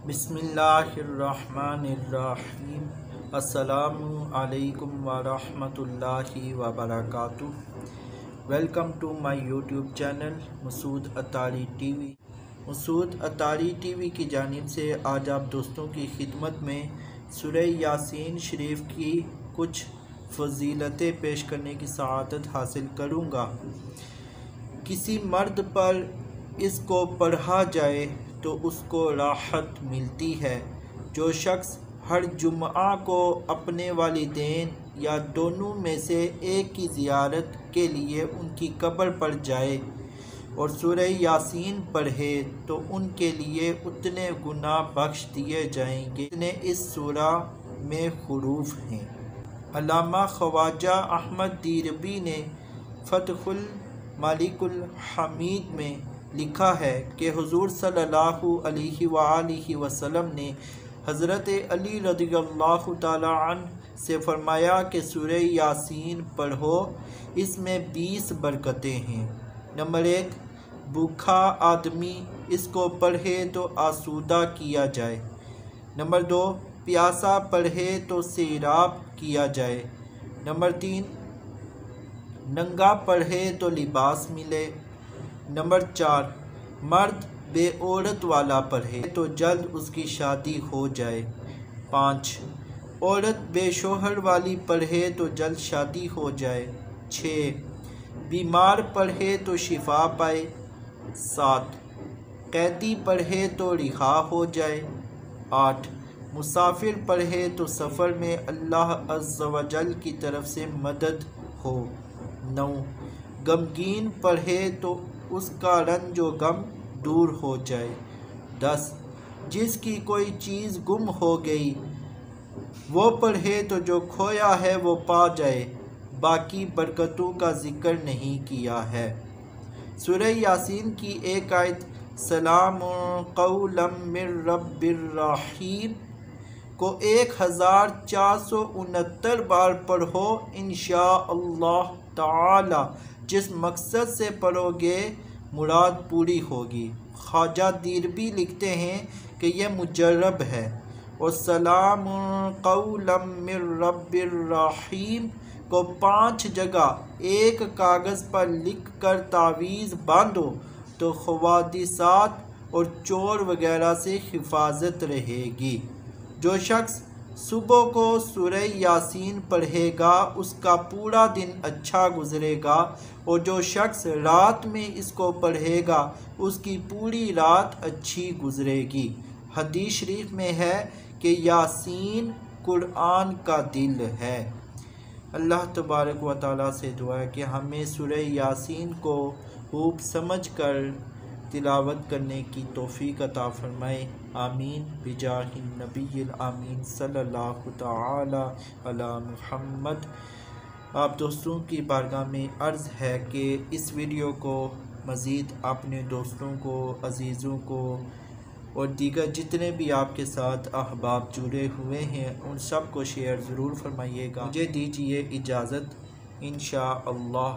بسم اللہ الرحمن الرحیم۔ السلام علیکم ورحمۃ اللہ وبرکاتہ۔ Welcome to my YouTube channel Masood Attari TV. Masood Attari TV کی جانب سے آج آپ دوستوں کی خدمت میں سورہ یاسین شریف کی کچھ فضیلتیں پیش کرنے کی سعادت حاصل کروں گا۔ کسی مرد پر اس کو پڑھا جائے تو اس کو راحت ملتی ہے۔ جو شخص ہر جمعہ کو اپنے والدین یا دونوں میں سے ایک کی زیارت کے لیے ان کی قبر پر جائے اور سورہ یاسین پڑھے تو ان کے لیے اتنے گناہ بخش دیے جائیں گے جتنے اس سورہ میں حروف ہیں۔ علامہ خواجہ احمد دیربی نے فتح الملک الحمید میں لکھا ہے کہ حضور صلی اللہ علیہ وآلہ وسلم نے حضرت علی رضی اللہ تعالی عنہ سے فرمایا کہ سورہ یاسین پڑھو، اس میں 20 برکتیں ہیں۔ نمبر 1، بھوکا آدمی اس کو پڑھے تو آسودہ کیا جائے۔ نمبر 2، پیاسا پڑھے تو سیراب کیا جائے۔ نمبر 3، ننگا پڑھے تو لباس ملے۔ نمبر 4، مرد بے عورت والا پڑھے تو جلد اس کی شادی ہو جائے۔ 5، عورت بے شوہر والی پڑھے تو جلد شادی ہو جائے۔ 6، بیمار پڑھے تو شفا پائے۔ 7، قیدی پڑھے تو رہا ہو جائے۔ 8، مسافر پڑھے تو سفر میں اللہ عز و جل کی طرف سے مدد ہو۔ 9، غمگین پڑھے تو اس کا رنج و غم دور ہو جائے۔ 10، جس کی کوئی چیز گم ہو گئی وہ پڑھے تو جو کھویا ہے وہ پا جائے۔ باقی برکتوں کا ذکر نہیں کیا ہے۔ سورہ یاسین کی ایک آیت سلام قولا من رب الرحیم کو 1469 بار پڑھو انشاءاللہ تعالی۔ جس مقصد سے پڑھو گے مراد پوری ہوگی۔ خواجہ دیربی لکھتے ہیں کہ یہ مجرب ہے، اور سلام قولا من رب الرحیم کو 5 جگہ ایک کاغذ پر لکھ کر تعویذ باندھو تو حوادثات اور چور وغیرہ سے حفاظت رہے گی۔ جو شخص صبح کو سورہ یاسین پڑھے گا اس کا پورا دن اچھا گزرے گا، اور جو شخص رات میں اس کو پڑھے گا اس کی پوری رات اچھی گزرے گی۔ حدیث شریف میں ہے کہ یاسین قرآن کا دل ہے۔ اللہ تبارک و تعالیٰ سے دعا ہے کہ ہمیں سورہ یاسین کو خوب سمجھ کر تلاوت کرنے کی توفیق عطا فرمائے۔ آمین بجاہ النبی الامین صلی اللہ تعالی علی محمد۔ آپ دوستوں کی بارگاہ میں عرض ہے کہ اس ویڈیو کو مزید اپنے دوستوں کو، عزیزوں کو اور دیگر جتنے بھی آپ کے ساتھ احباب جڑے ہوئے ہیں ان سب کو شیئر ضرور فرمائیے گا۔ مجھے دیجیے اجازت، انشاءاللہ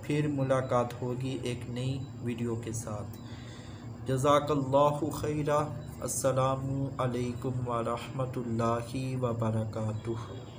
پھر ملاقات ہوگی ایک نئی ویڈیو کے ساتھ۔ جزاک اللہ خیرہ۔ السلام علیکم ورحمۃ اللہ وبرکاتہ۔